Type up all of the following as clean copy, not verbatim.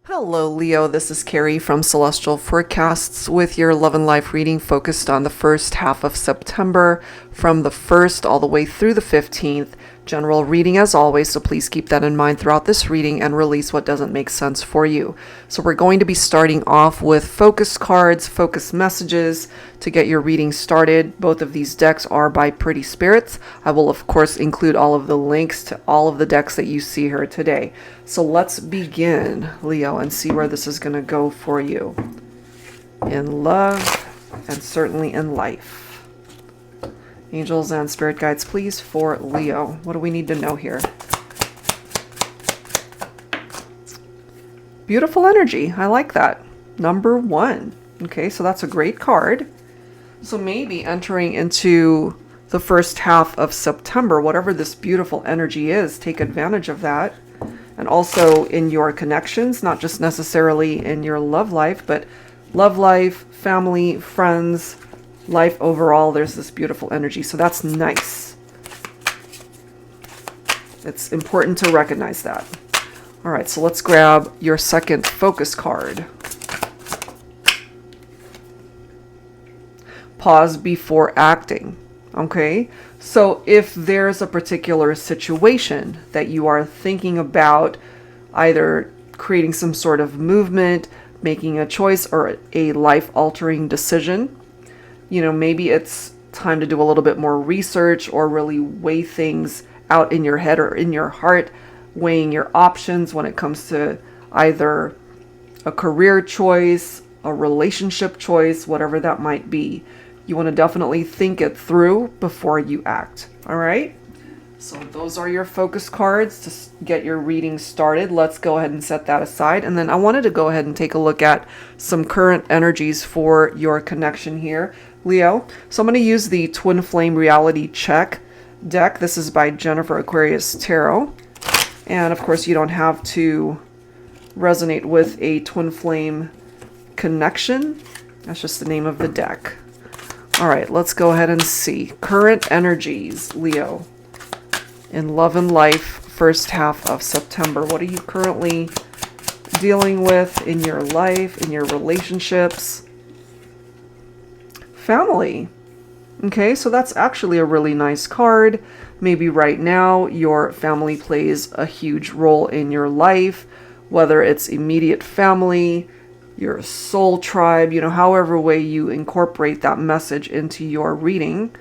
Hello, Leo. This is Carrie from Celestial Forecasts with your love and life reading focused on the first half of September from the 1st all the way through the 15th. General reading as always, so please keep that in mind throughout this reading and release what doesn't make sense for you. So we're going to be starting off with focus cards, focus messages to get your reading started. Both of these decks are by Pretty Spirits. I will of course include all of the links to all of the decks that you see here today. So let's begin, Leo, and see where this is going to go for you in love and certainly in life. Angels and spirit guides, please, for Leo. What do we need to know here? Beautiful energy. I like that. Number 1. Okay, so that's a great card. So maybe entering into the first half of September, whatever this beautiful energy is, take advantage of that. And also in your connections, not just necessarily in your love life, but love life, family, friends, life overall, there's this beautiful energy. So that's nice. It's important to recognize that. All right, so let's grab your second focus card. Pause before acting. Okay, so if there's a particular situation that you are thinking about either creating some sort of movement, making a choice, or a life-altering decision, you know, maybe it's time to do a little bit more research or really weigh things out in your head or in your heart, weighing your options when it comes to either a career choice, a relationship choice, whatever that might be. You want to definitely think it through before you act. All right? So those are your focus cards to get your reading started. Let's go ahead and set that aside. And then I wanted to go ahead and take a look at some current energies for your connection here, Leo. So I'm going to use the Twin Flame Reality Check deck. This is by Jennifer Aquarius Tarot. And of course, you don't have to resonate with a Twin Flame connection. That's just the name of the deck. All right, let's go ahead and see. Current energies, Leo, in love and life, first half of September. What are you currently dealing with in your life, in your relationships? Family. Okay, so that's actually a really nice card. Maybe right now your family plays a huge role in your life, whether it's immediate family, your soul tribe, you know, however way you incorporate that message into your reading.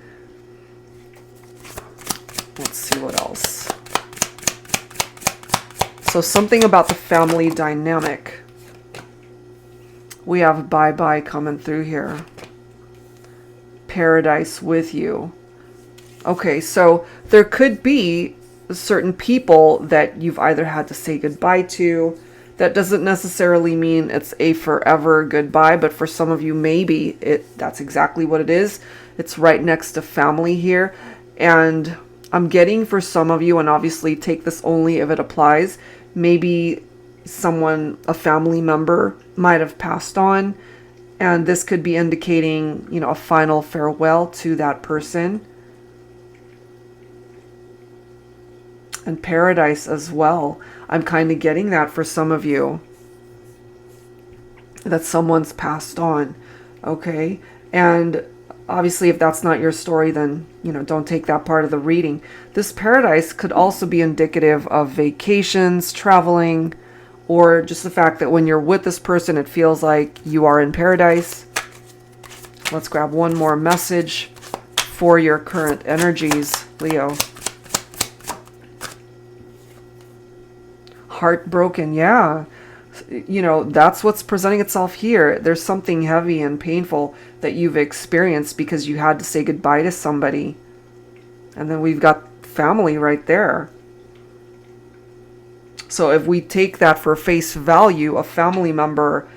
Let's see what else. So something about the family dynamic. We have bye-bye coming through here. Paradise with you. Okay, so there could be certain people that you've either had to say goodbye to. That doesn't necessarily mean it's a forever goodbye, but for some of you, maybe that's exactly what it is. It's right next to family here. And I'm getting for some of you, and obviously take this only if it applies, maybe someone, a family member, might have passed on. And this could be indicating, you know, a final farewell to that person. And paradise as well. I'm kind of getting that for some of you. That someone's passed on. Okay? And obviously if that's not your story, then, you know, don't take that part of the reading. This paradise could also be indicative of vacations, traveling, or just the fact that when you're with this person, it feels like you are in paradise. Let's grab one more message for your current energies, Leo. Heartbroken, yeah. You know, that's what's presenting itself here. There's something heavy and painful that you've experienced because you had to say goodbye to somebody. And then we've got family right there. So if we take that for face value, a family member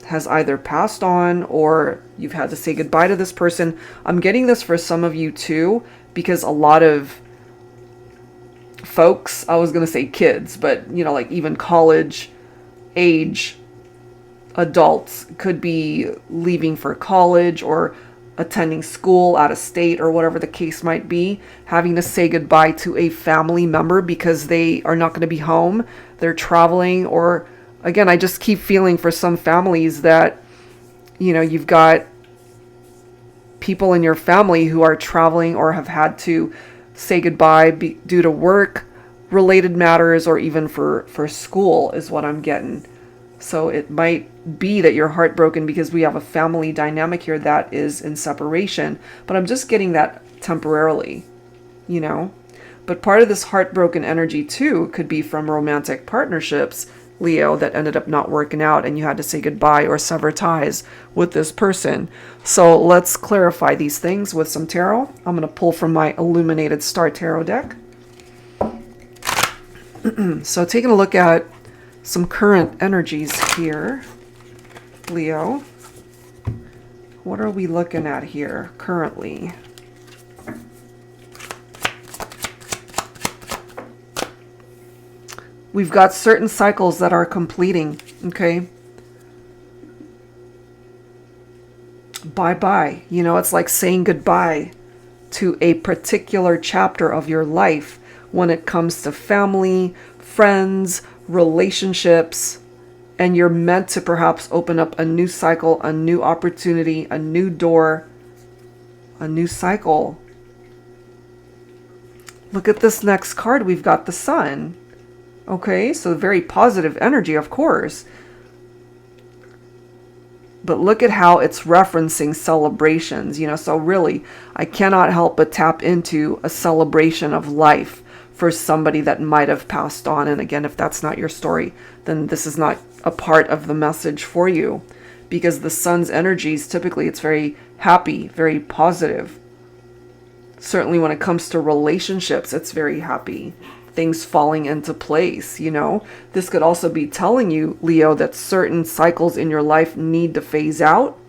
has either passed on or you've had to say goodbye to this person. I'm getting this for some of you too, because a lot of folks, I was going to say kids, but you know, like even college age adults could be leaving for college or attending school out of state or whatever the case might be, having to say goodbye to a family member because they are not going to be home. They're traveling or again, I just keep feeling for some families that, you know, you've got people in your family who are traveling or have had to say goodbye due to work related matters, or even for school is what I'm getting. So it might be that you're heartbroken because we have a family dynamic here that is in separation, but I'm just getting that temporarily, you know. But part of this heartbroken energy too could be from romantic partnerships, Leo, that ended up not working out and you had to say goodbye or sever ties with this person. So let's clarify these things with some tarot. I'm going to pull from my Illuminated Star Tarot deck. So taking a look at some current energies here, Leo. What are we looking at here currently? We've got certain cycles that are completing, okay? Bye-bye. You know, it's like saying goodbye to a particular chapter of your life when it comes to family, friends, relationships, and you're meant to perhaps open up a new cycle, a new opportunity, a new door, a new cycle. Look at this next card. We've got the Sun. Okay, so very positive energy, of course. But look at how it's referencing celebrations, you know, so really, I cannot help but tap into a celebration of life for somebody that might have passed on. And again, if that's not your story, then this is not a part of the message for you, because the Sun's energies, typically it's very happy, very positive. Certainly when it comes to relationships, it's very happy. Things falling into place, you know. This could also be telling you, Leo, that certain cycles in your life need to phase out.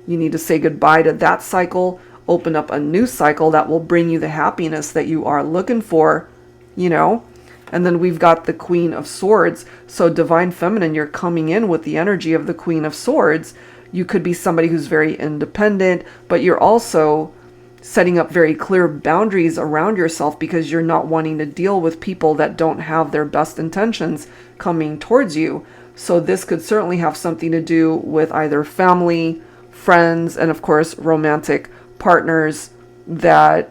You need to say goodbye to that cycle, open up a new cycle that will bring you the happiness that you are looking for, you know. And then we've got the Queen of Swords. So Divine Feminine, you're coming in with the energy of the Queen of Swords. You could be somebody who's very independent, but you're also setting up very clear boundaries around yourself because you're not wanting to deal with people that don't have their best intentions coming towards you. So this could certainly have something to do with either family, friends, and of course romantic partners that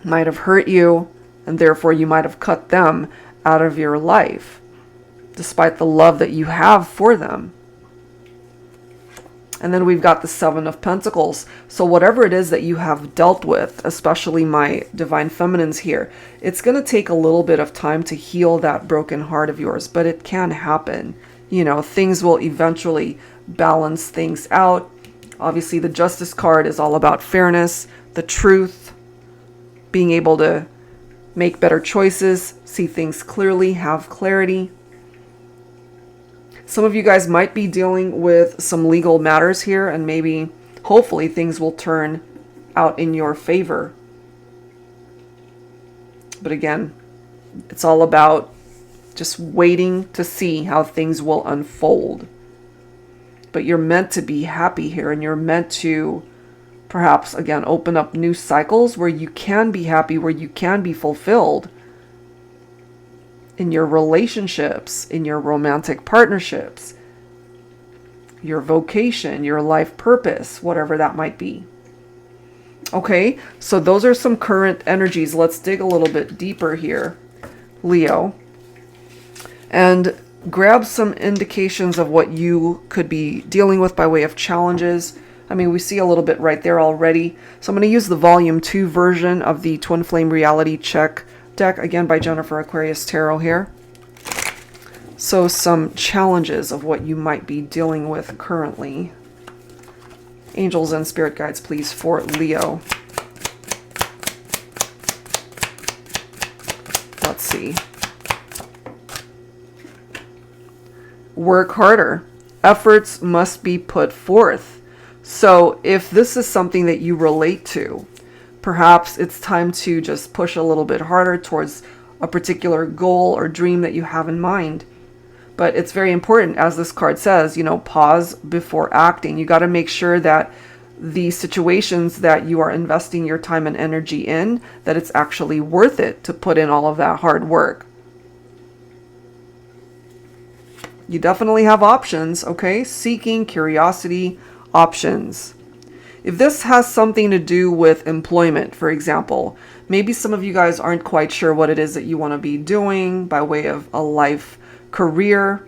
might have hurt you, and therefore you might have cut them out of your life despite the love that you have for them. And then we've got the Seven of Pentacles. So whatever it is that you have dealt with, especially my Divine Feminines here, it's going to take a little bit of time to heal that broken heart of yours, but it can happen. You know, things will eventually balance things out. Obviously, the Justice card is all about fairness, the truth, being able to make better choices, see things clearly, have clarity. Some of you guys might be dealing with some legal matters here, and maybe, hopefully, things will turn out in your favor. But again, it's all about just waiting to see how things will unfold. But you're meant to be happy here, and you're meant to perhaps, again, open up new cycles where you can be happy, where you can be fulfilled in your relationships, in your romantic partnerships, your vocation, your life purpose, whatever that might be. Okay, so those are some current energies. Let's dig a little bit deeper here, Leo, and grab some indications of what you could be dealing with by way of challenges. I mean, we see a little bit right there already. So I'm going to use the Volume 2 version of the Twin Flame Reality Check deck, again by Jennifer Aquarius Tarot here. So some challenges of what you might be dealing with currently. Angels and spirit guides, please, for Leo. Let's see. Work harder. Efforts must be put forth. So if this is something that you relate to, perhaps it's time to just push a little bit harder towards a particular goal or dream that you have in mind. But it's very important, as this card says, you know, pause before acting. You got to make sure that the situations that you are investing your time and energy in, that it's actually worth it to put in all of that hard work. You definitely have options, okay? Seeking, curiosity, options. If this has something to do with employment, for example, maybe some of you guys aren't quite sure what it is that you want to be doing by way of a life career.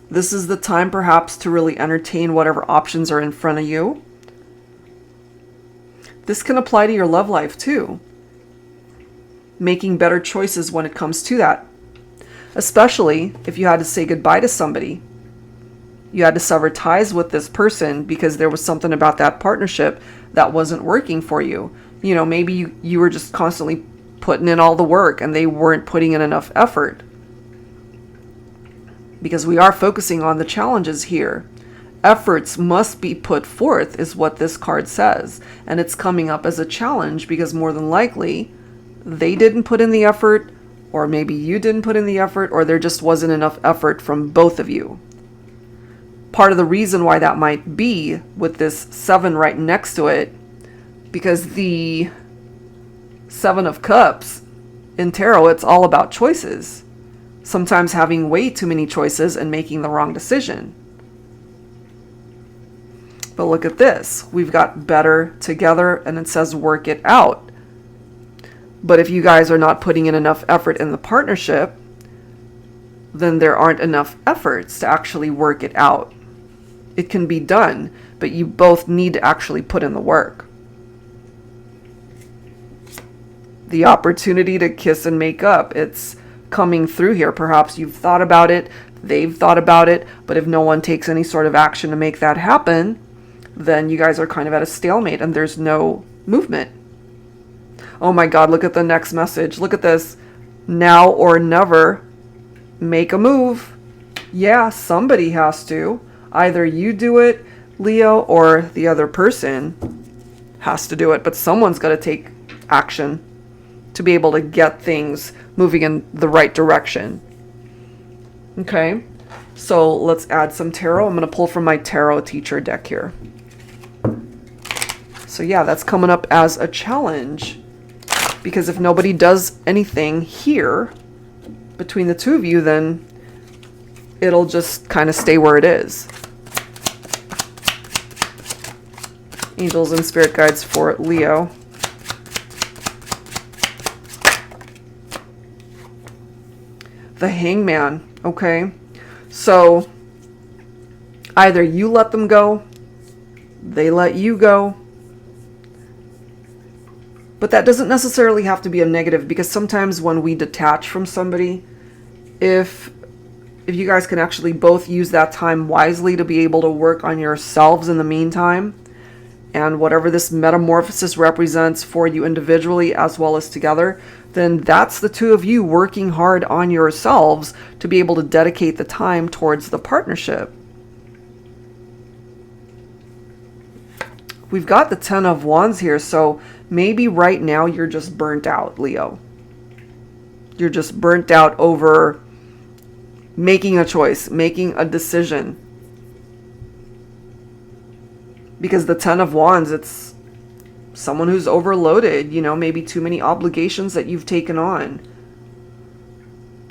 This is the time perhaps to really entertain whatever options are in front of you. This can apply to your love life too. Making better choices when it comes to that. Especially if you had to say goodbye to somebody. You had to sever ties with this person because there was something about that partnership that wasn't working for you. You know, maybe you were just constantly putting in all the work and they weren't putting in enough effort. Because we are focusing on the challenges here. Efforts must be put forth is what this card says. And it's coming up as a challenge because more than likely they didn't put in the effort, or maybe you didn't put in the effort, or there just wasn't enough effort from both of you. Part of the reason why that might be with this 7 right next to it, because the 7 of Cups in tarot, it's all about choices. Sometimes having way too many choices and making the wrong decision. But look at this. We've got better together and it says work it out. But if you guys are not putting in enough effort in the partnership, then there aren't enough efforts to actually work it out. It can be done, but you both need to actually put in the work. The opportunity to kiss and make up, it's coming through here. Perhaps you've thought about it, they've thought about it, but if no one takes any sort of action to make that happen, then you guys are kind of at a stalemate and there's no movement. Oh my God, look at the next message. Look at this. Now or never. Make a move. Yeah, somebody has to. Either you do it, Leo, or the other person has to do it. But someone's got to take action to be able to get things moving in the right direction. Okay, so let's add some tarot. I'm going to pull from my tarot teacher deck here. So yeah, that's coming up as a challenge. Because if nobody does anything here between the two of you, then it'll just kind of stay where it is. Angels and spirit guides for Leo. The Hangman, okay? So either you let them go, they let you go. But that doesn't necessarily have to be a negative, because sometimes when we detach from somebody, if you guys can actually both use that time wisely to be able to work on yourselves in the meantime, and whatever this metamorphosis represents for you individually as well as together, then that's the two of you working hard on yourselves to be able to dedicate the time towards the partnership. We've got the 10 of Wands here, so maybe right now you're just burnt out, Leo. You're just burnt out over making a choice, making a decision. Because the 10 of Wands, it's someone who's overloaded, you know, maybe too many obligations that you've taken on.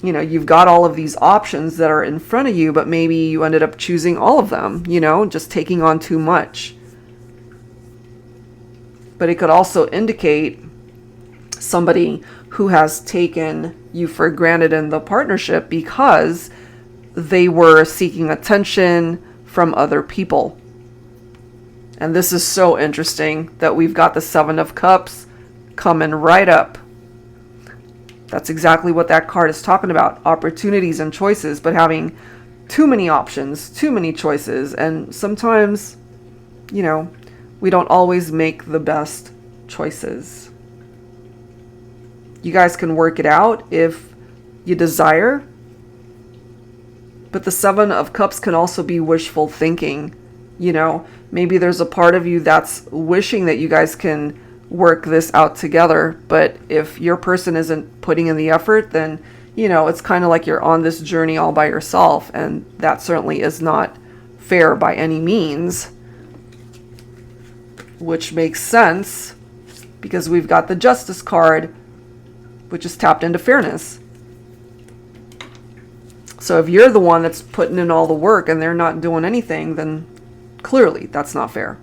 You know, you've got all of these options that are in front of you, but maybe you ended up choosing all of them, you know, just taking on too much. But it could also indicate somebody who has taken you for granted in the partnership because they were seeking attention from other people. And this is so interesting that we've got the 7 of Cups coming right up. That's exactly what that card is talking about. Opportunities and choices, but having too many options, too many choices. And sometimes, you know, we don't always make the best choices. You guys can work it out if you desire. But the 7 of Cups can also be wishful thinking. You know, maybe there's a part of you that's wishing that you guys can work this out together. But if your person isn't putting in the effort, then, you know, it's kind of like you're on this journey all by yourself. And that certainly is not fair by any means. Which makes sense because we've got the Justice card, which is tapped into fairness. So if you're the one that's putting in all the work and they're not doing anything, then clearly that's not fair.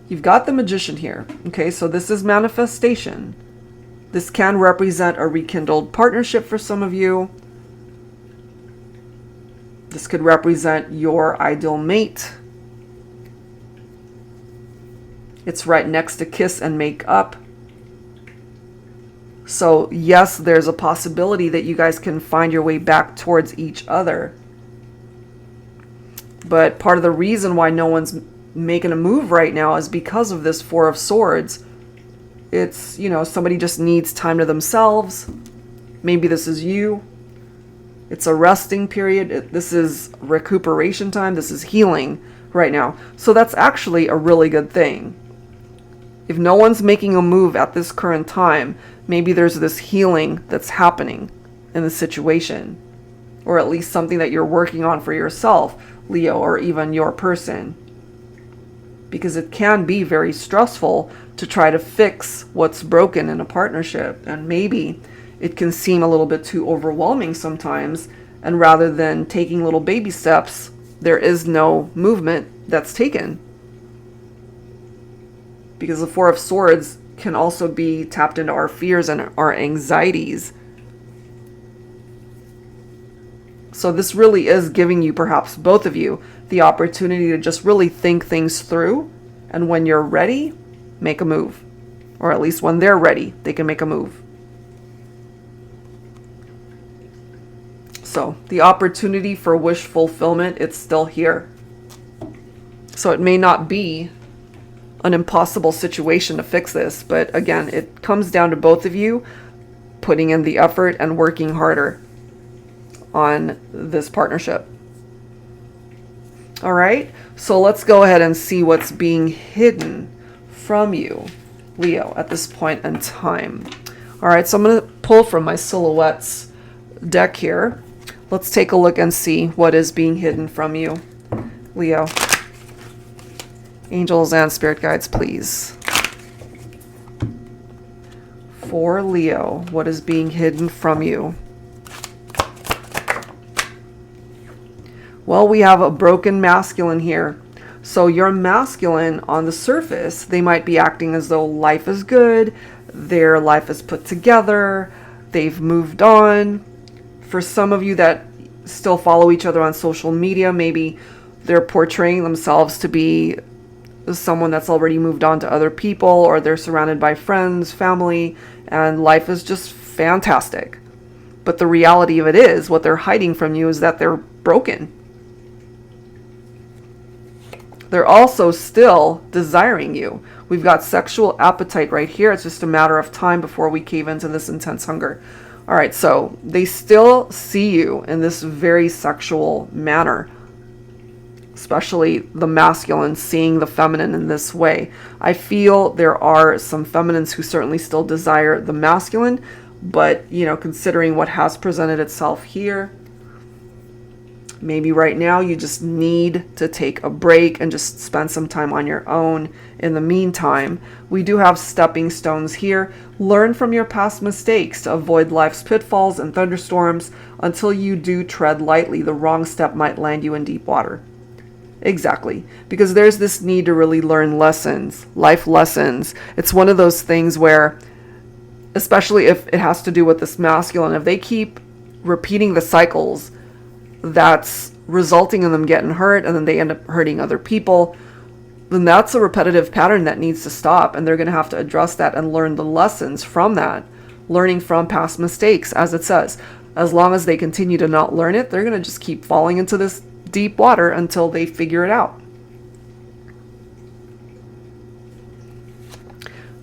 You've got the Magician here. Okay, so this is manifestation. This can represent a rekindled partnership for some of you. This could represent your ideal mate. It's right next to kiss and make up. So yes, there's a possibility that you guys can find your way back towards each other. But part of the reason why no one's making a move right now is because of this Four of Swords. It's, you know, somebody just needs time to themselves. Maybe this is you. It's a resting period. This is recuperation time. This is healing right now. So that's actually a really good thing. If no one's making a move at this current time, maybe there's this healing that's happening in the situation. Or at least something that you're working on for yourself, Leo, or even your person. Because it can be very stressful to try to fix what's broken in a partnership. And maybe it can seem a little bit too overwhelming sometimes. And rather than taking little baby steps, there is no movement that's taken. Because the Four of Swords can also be tapped into our fears and our anxieties. So this really is giving you, perhaps both of you, the opportunity to just really think things through. And when you're ready, make a move. Or at least when they're ready, they can make a move. So the opportunity for wish fulfillment, it's still here. So it may not be an impossible situation to fix this, but again, it comes down to both of you putting in the effort and working harder on this partnership. All right, so let's go ahead and see what's being hidden from you, Leo, at this point in time. All right, so I'm going to pull from my silhouettes deck here. Let's take a look and see what is being hidden from you, Leo. Angels and spirit guides, please. For Leo, what is being hidden from you? Well, we have a broken masculine here. So your masculine, on the surface, they might be acting as though life is good, their life is put together, they've moved on. For some of you that still follow each other on social media, maybe they're portraying themselves to be someone that's already moved on to other people, or they're surrounded by friends, family, and life is just fantastic. But the reality of it is, what they're hiding from you is that they're broken. They're also still desiring you. We've got sexual appetite right here. It's just a matter of time before we cave into this intense hunger. All right, so they still see you in this very sexual manner. Especially the masculine seeing the feminine in this way. I feel there are some feminines who certainly still desire the masculine, but, you know, considering what has presented itself here, maybe right now you just need to take a break and just spend some time on your own. In the meantime, we do have stepping stones here. Learn from your past mistakes to avoid life's pitfalls and thunderstorms. Until you do tread lightly, the wrong step might land you in deep water. Exactly, because there's this need to really learn lessons, life lessons. It's one of those things where, especially if it has to do with this masculine, if they keep repeating the cycles, that's resulting in them getting hurt and then they end up hurting other people, then that's a repetitive pattern that needs to stop, and they're going to have to address that and learn the lessons from that, learning from past mistakes, as it says. As long as they continue to not learn it, they're going to just keep falling into this deep water until they figure it out.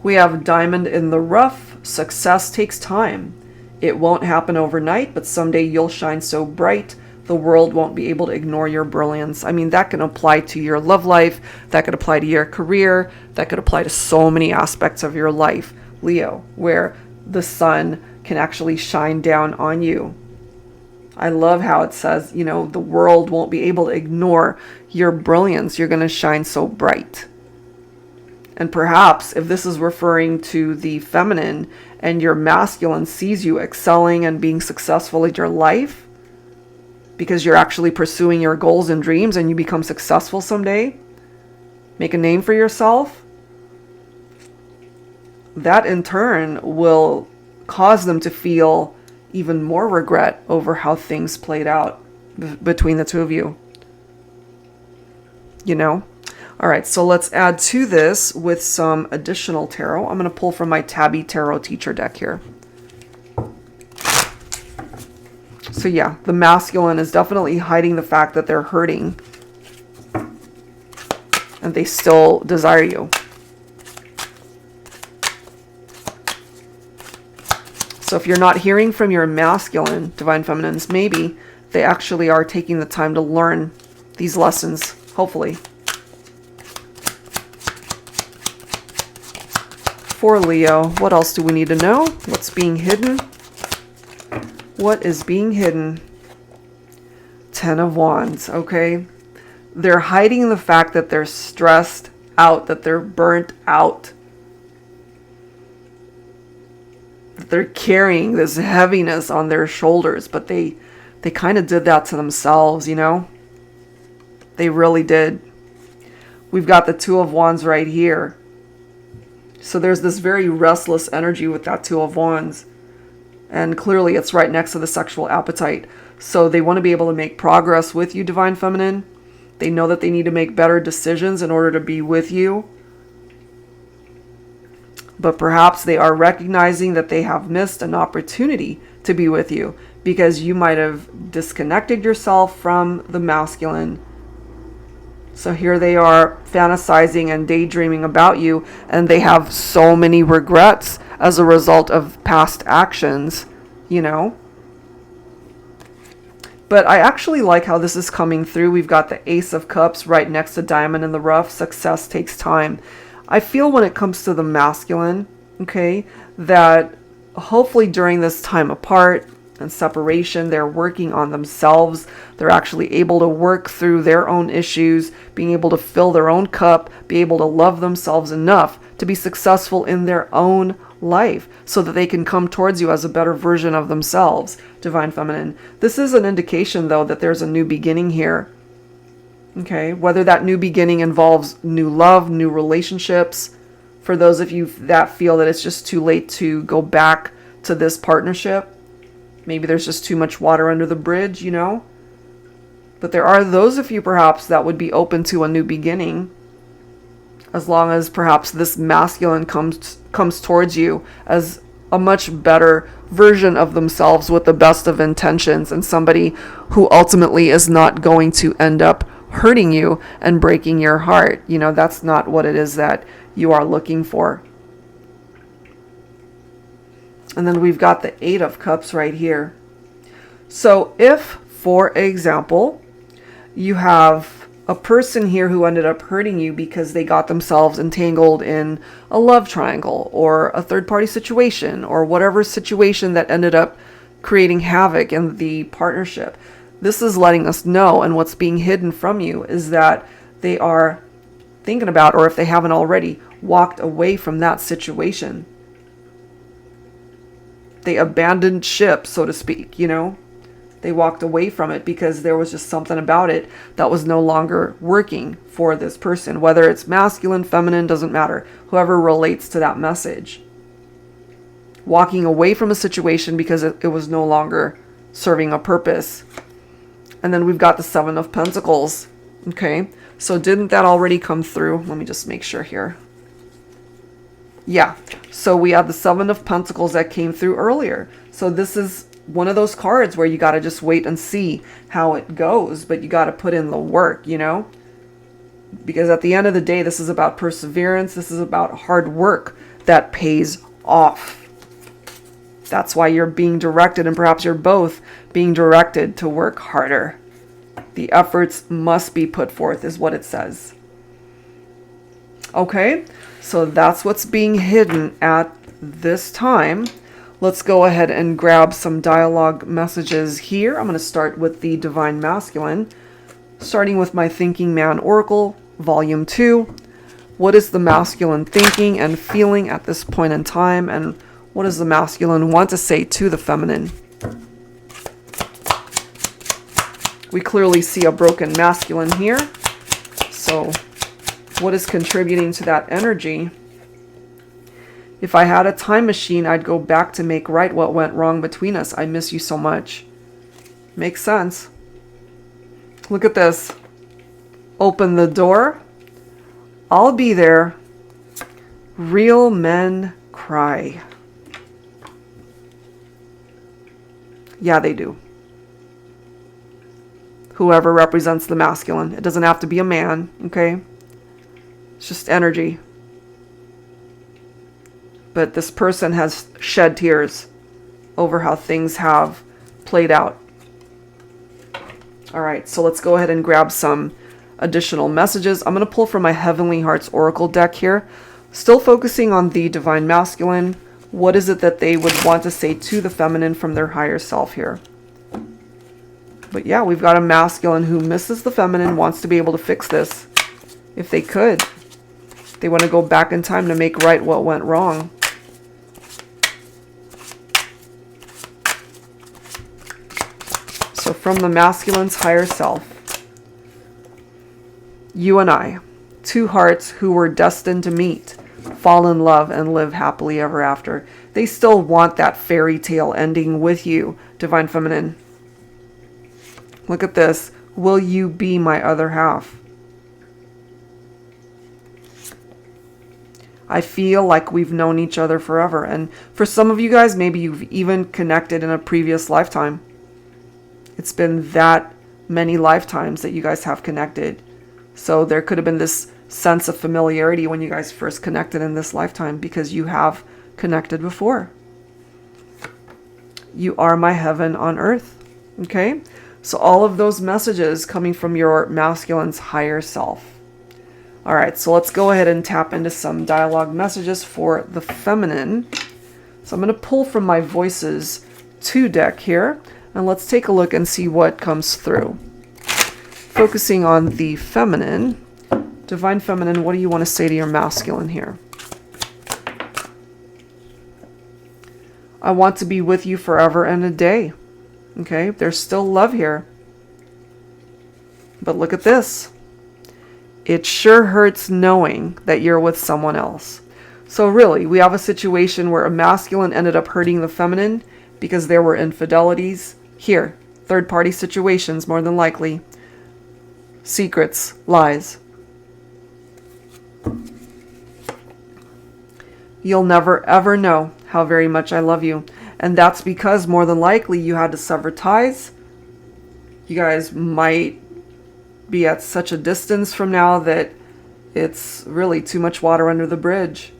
We have diamond in the rough. Success takes time. It won't happen overnight, but someday you'll shine so bright the world won't be able to ignore your brilliance. I mean, that can apply to your love life, that could apply to your career, that could apply to so many aspects of your life, Leo, where the sun can actually shine down on you. I love how it says, you know, the world won't be able to ignore your brilliance. You're going to shine so bright. And perhaps if this is referring to the feminine and your masculine sees you excelling and being successful in your life because you're actually pursuing your goals and dreams and you become successful someday, make a name for yourself, that in turn will cause them to feel even more regret over how things played out between the two of you. You know? All right, so let's add to this with some additional tarot. I'm going to pull from my Tabby Tarot Teacher deck here. So yeah, the masculine is definitely hiding the fact that they're hurting and they still desire you. So if you're not hearing from your masculine, divine feminines, maybe they actually are taking the time to learn these lessons, hopefully. For Leo, what else do we need to know? What's being hidden? What is being hidden? 10 of Wands, okay? They're hiding the fact that they're stressed out, that they're burnt out. That they're carrying this heaviness on their shoulders, but they kind of did that to themselves, you know? They really did. We've got the Two of Wands right here. So there's this very restless energy with that Two of Wands. And clearly it's right next to the sexual appetite. So they want to be able to make progress with you, Divine Feminine. They know that they need to make better decisions in order to be with you. But perhaps they are recognizing that they have missed an opportunity to be with you because you might have disconnected yourself from the masculine. So here they are fantasizing and daydreaming about you, and they have so many regrets as a result of past actions, you know. But I actually like how this is coming through. We've got the Ace of Cups right next to Diamond in the Rough. Success takes time. I feel when it comes to the masculine, okay, that hopefully during this time apart and separation, they're working on themselves. They're actually able to work through their own issues, being able to fill their own cup, be able to love themselves enough to be successful in their own life so that they can come towards you as a better version of themselves, Divine Feminine. This is an indication, though, that there's a new beginning here. Okay, whether that new beginning involves new love, new relationships, for those of you that feel that it's just too late to go back to this partnership. Maybe there's just too much water under the bridge, you know. But there are those of you perhaps that would be open to a new beginning, as long as perhaps this masculine comes towards you as a much better version of themselves with the best of intentions, and somebody who ultimately is not going to end up hurting you and breaking your heart. You know, that's not what it is that you are looking for. And then we've got the Eight of Cups right here. So if, for example, you have a person here who ended up hurting you because they got themselves entangled in a love triangle or a third-party situation or whatever situation that ended up creating havoc in the partnership, this is letting us know, and what's being hidden from you is that they are thinking about, or if they haven't already, walked away from that situation. They abandoned ship, so to speak, you know. They walked away from it because there was just something about it that was no longer working for this person. Whether it's masculine, feminine, doesn't matter. Whoever relates to that message. Walking away from a situation because it was no longer serving a purpose. And then we've got the Seven of Pentacles. Okay, so didn't that already come through? Let me just make sure here. Yeah, so we have the Seven of Pentacles that came through earlier. So this is one of those cards where you got to just wait and see how it goes, but you got to put in the work, you know? Because at the end of the day, this is about perseverance. This is about hard work that pays off. That's why you're being directed, and perhaps you're both being directed to work harder. The efforts must be put forth, is what it says. Okay, so that's what's being hidden at this time. Let's go ahead and grab some dialogue messages here. I'm going to start with the Divine Masculine, starting with my Thinking Man Oracle, Volume 2. What is the masculine thinking and feeling at this point in time? And what does the masculine want to say to the feminine? We clearly see a broken masculine here. So what is contributing to that energy? If I had a time machine, I'd go back to make right what went wrong between us. I miss you so much. Makes sense. Look at this. Open the door. I'll be there. Real men cry. Yeah, they do. Whoever represents the masculine. It doesn't have to be a man, okay? It's just energy. But this person has shed tears over how things have played out. All right, so let's go ahead and grab some additional messages. I'm going to pull from my Heavenly Hearts Oracle deck here. Still focusing on the Divine Masculine. What is it that they would want to say to the feminine from their higher self here? But yeah, we've got a masculine who misses the feminine, wants to be able to fix this if they could. They want to go back in time to make right what went wrong. So from the masculine's higher self, you and I, two hearts who were destined to meet, fall in love, and live happily ever after. They still want that fairy tale ending with you, Divine Feminine. Look at this. Will you be my other half? I feel like we've known each other forever. And for some of you guys, maybe you've even connected in a previous lifetime. It's been that many lifetimes that you guys have connected. So there could have been this sense of familiarity when you guys first connected in this lifetime because you have connected before. You are my heaven on earth. Okay? So all of those messages coming from your masculine's higher self. All right, so let's go ahead and tap into some dialogue messages for the feminine. So I'm going to pull from my Voices 2 deck here. And let's take a look and see what comes through. Focusing on the feminine. Divine Feminine, what do you want to say to your masculine here? I want to be with you forever and a day. Okay, there's still love here. But look at this. It sure hurts knowing that you're with someone else. So really, we have a situation where a masculine ended up hurting the feminine because there were infidelities. Here, third-party situations, more than likely. Secrets, lies. You'll never ever know how very much I love you. And that's because more than likely you had to sever ties. You guys might be at such a distance from now that it's really too much water under the bridge.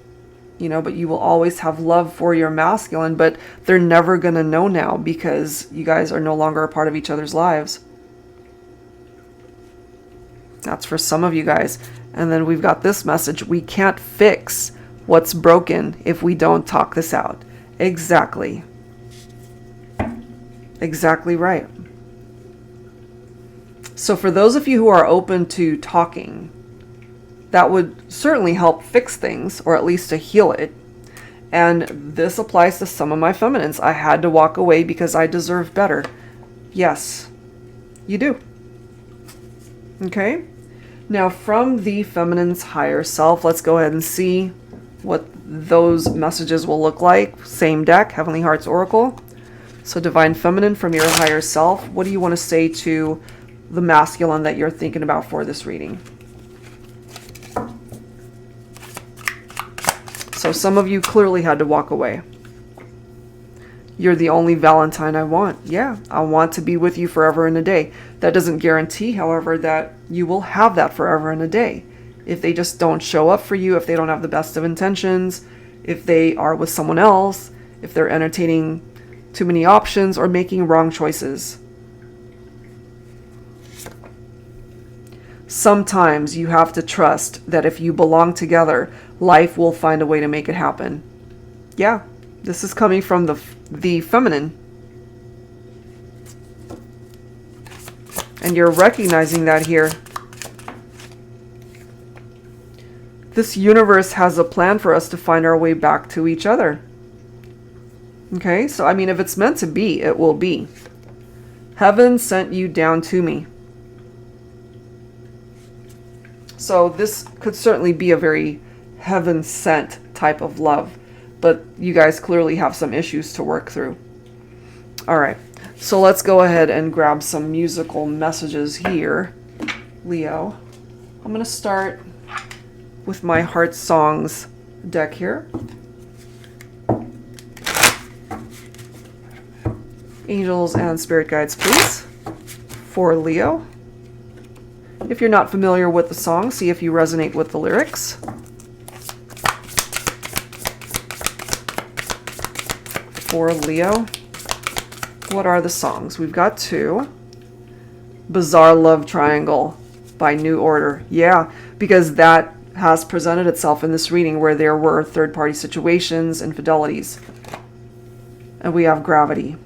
You know, but you will always have love for your masculine, but they're never going to know now because you guys are no longer a part of each other's lives. That's for some of you guys. And then we've got this message. We can't fix what's broken if we don't talk this out. Exactly. Exactly right. So for those of you who are open to talking, that would certainly help fix things, or at least to heal it. And this applies to some of my feminines. I had to walk away because I deserve better. Yes, you do. Okay? Now from the feminine's higher self, let's go ahead and see what those messages will look like. Same deck, Heavenly Hearts Oracle. So Divine Feminine, from your higher self, what do you want to say to the masculine that you're thinking about for this reading? So some of you clearly had to walk away. You're the only Valentine I want. Yeah, I want to be with you forever and a day. That doesn't guarantee, however, that you will have that forever and a day. If they just don't show up for you, if they don't have the best of intentions, if they are with someone else, if they're entertaining too many options or making wrong choices. Sometimes you have to trust that if you belong together, life will find a way to make it happen. Yeah, this is coming from the feminine. And you're recognizing that here. This universe has a plan for us to find our way back to each other. Okay, so I mean, if it's meant to be, it will be. Heaven sent you down to me. So this could certainly be a very heaven-sent type of love, but you guys clearly have some issues to work through. All right, so let's go ahead and grab some musical messages here, Leo. I'm going to start with my Heart Songs deck here. Angels and spirit guides, please, for Leo. If you're not familiar with the song, see if you resonate with the lyrics. For Leo, what are the songs? We've got two. Bizarre Love Triangle by New Order. Yeah, because that has presented itself in this reading where there were third-party situations, infidelities. And we have Gravity.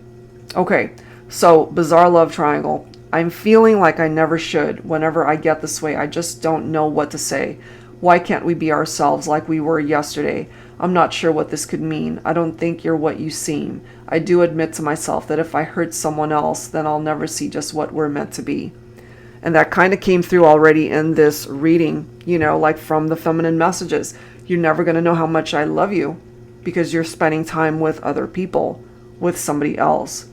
Okay, so Bizarre Love Triangle. I'm feeling like I never should. Whenever I get this way, I just don't know what to say. Why can't we be ourselves like we were yesterday? I'm not sure what this could mean. I don't think you're what you seem. I do admit to myself that if I hurt someone else, then I'll never see just what we're meant to be. And that kind of came through already in this reading, you know, like from the feminine messages. You're never going to know how much I love you because you're spending time with other people, with somebody else.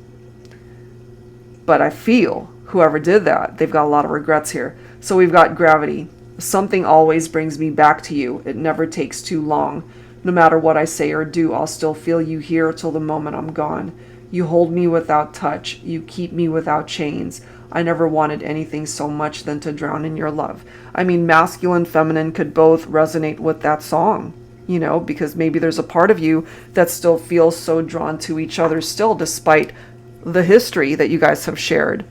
But I feel whoever did that, they've got a lot of regrets here. So we've got Gravity. Something always brings me back to you. It never takes too long. No matter what I say or do, I'll still feel you here till the moment I'm gone. You hold me without touch. You keep me without chains. I never wanted anything so much than to drown in your love. I mean, masculine, feminine could both resonate with that song, you know, because maybe there's a part of you that still feels so drawn to each other still, despite the history that you guys have shared,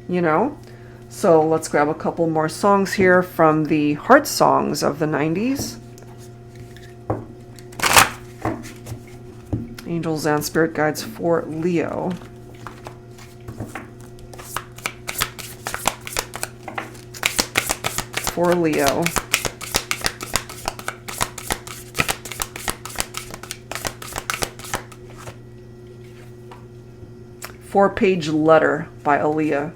you know? So let's grab a couple more songs here from the Heart Songs of the 90s. Angels and spirit guides for Leo. For Leo. Four-page letter by Aaliyah.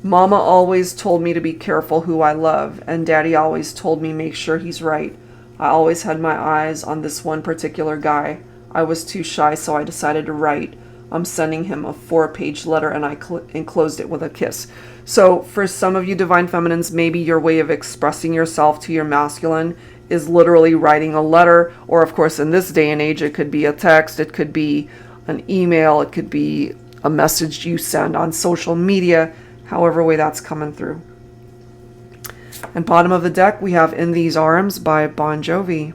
Mama always told me to be careful who I love, and Daddy always told me make sure he's right. I always had my eyes on this one particular guy. I was too shy, so I decided to write. I'm sending him a 4-page letter, and I enclosed it with a kiss. So for some of you divine feminines, maybe your way of expressing yourself to your masculine is literally writing a letter, or of course in this day and age it could be a text, it could be an email, it could be a message you send on social media, however way that's coming through. And bottom of the deck we have In These Arms by Bon Jovi.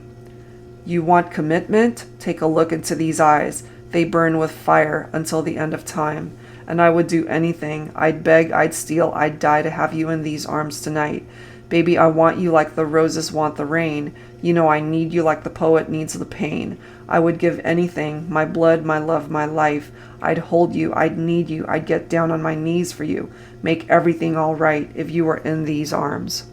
You want commitment? Take a look into these eyes. They burn with fire until the end of time. And I would do anything. I'd beg, I'd steal, I'd die to have you in these arms tonight. Baby, I want you like the roses want the rain. You know I need you like the poet needs the pain. I would give anything, my blood, my love, my life. I'd hold you, I'd need you, I'd get down on my knees for you. Make everything all right if you were in these arms.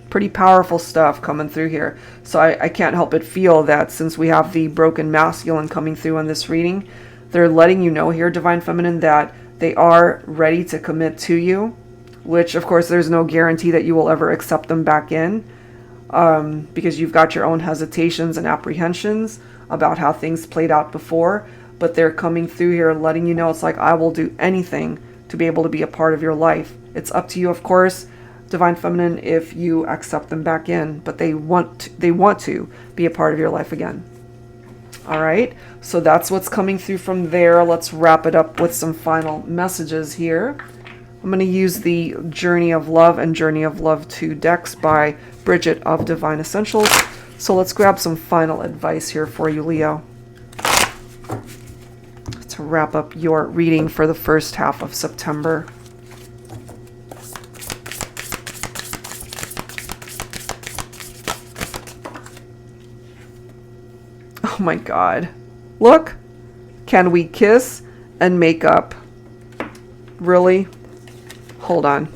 Pretty powerful stuff coming through here. So I can't help but feel that since we have the broken masculine coming through in this reading, they're letting you know here, Divine Feminine, that they are ready to commit to you, which of course there's no guarantee that you will ever accept them back in, because you've got your own hesitations and apprehensions about how things played out before, but they're coming through here letting you know it's like, I will do anything to be able to be a part of your life. It's up to you, of course, Divine Feminine, if you accept them back in, but they want to be a part of your life again. All right, so that's what's coming through from there. Let's wrap it up with some final messages here. I'm going to use the Journey of Love and Journey of Love 2 decks by Bridget of Divine Essentials. So let's grab some final advice here for you, Leo, to wrap up your reading for the first half of September. Oh my God. Look. Can we kiss and make up? Really? Hold on.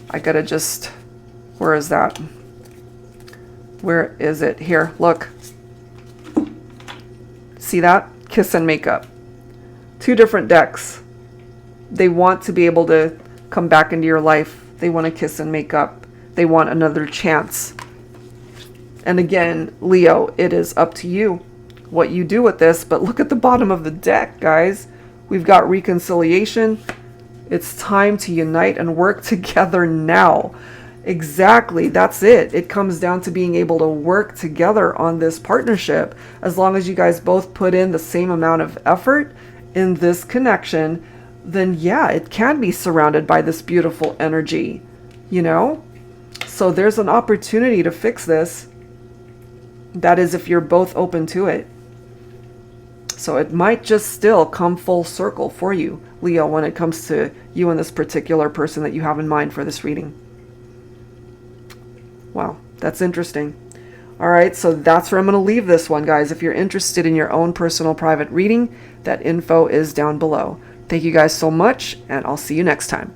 I gotta just... Where is that? Where is it? Here, look. See that? Kiss and make up. 2 different decks. They want to be able to come back into your life. They want to kiss and make up. They want another chance. And again, Leo, it is up to you what you do with this. But look at the bottom of the deck, guys. We've got reconciliation. It's time to unite and work together now. Exactly. That's it. It comes down to being able to work together on this partnership. As long as you guys both put in the same amount of effort in this connection, then yeah, it can be surrounded by this beautiful energy, you know? So there's an opportunity to fix this. That is if you're both open to it. So it might just still come full circle for you, Leo, when it comes to you and this particular person that you have in mind for this reading. Wow, that's interesting. All right, so that's where I'm going to leave this one, guys. If you're interested in your own personal private reading, that info is down below. Thank you guys so much, and I'll see you next time.